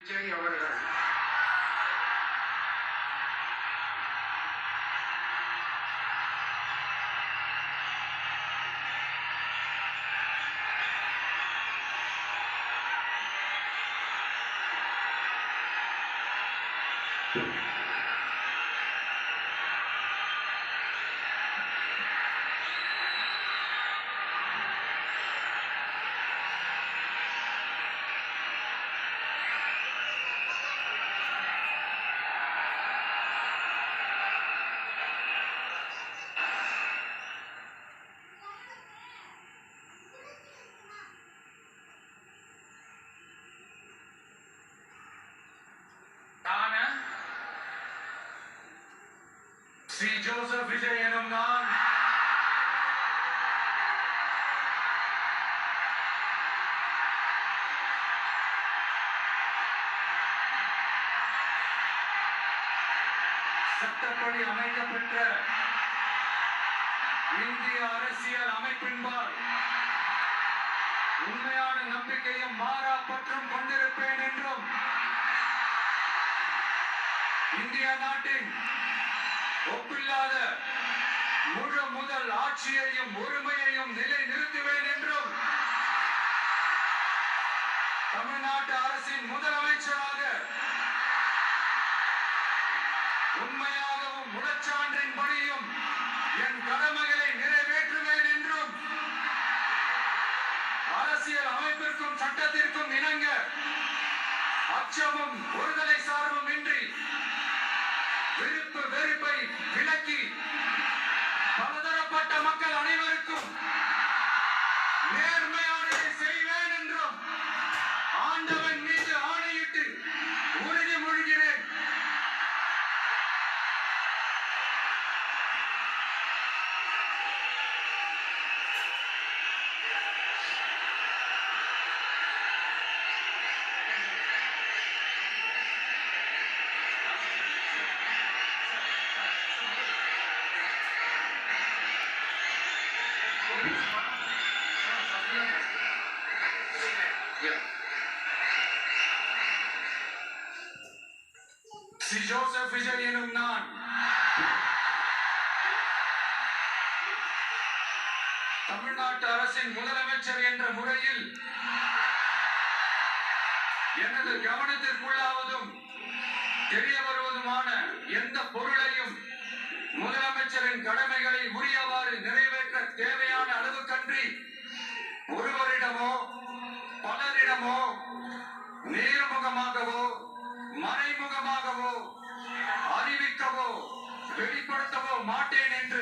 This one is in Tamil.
விஜய் அவர்கள் श्री जोसेफ विजय एनुम नान சட்டப்படி அமைக்கப்பட்ட இந்திய அரசியல் அமைப்பின்பால் உண்மையான நம்பிக்கையும் மாறா பற்றும் கொண்டிருப்பேன் என்றும் இந்திய நாட்டின் ஒப்பில்லாத முழு முதல் ஆட்சியையும் உரிமையையும் நிலை நிறுத்துவேன் என்றும் தமிழ்நாட்டு அரசின் முதலமைச்சராக உண்மையாகவும் முழச்சான்றின்படியும் என் கடமைகளை நிறைவேற்றுவேன் என்றும் அரசியல் அமைப்பிற்கும் சட்டத்திற்கும் இணங்க அச்சமும் ஒருதலை சார்பும் இன்றி விருப்பு வெறுப்பை விலக்கி பலதரப்பட்ட மக்கள் அனைவருக்கும் நேர்மையானதை செய்வேன் என்றும் ஆண்டவன் மீது ஆணையிட்டு உறுதிமொழிகிறேன். श्री जोसेफ विजय एनुम नान தமிழ்நாட்டு அரசின் முதலமைச்சர் என்ற முறையில் எனது கவனத்திற்குள்ளாவதும் தெரிய வருவதுமான எந்த பொருளையும் முதலமைச்சரின் கடமைகளை உரியவாறு நிறைவேற்ற தேவையான அளவுக்கன்றி ஒருவரிடமோ பலரிடமோ நேர்முகமாகவோ மறைமுகமாகவோ அறிவிக்கவோ வெளிப்படுத்தவோ மாட்டேன் என்று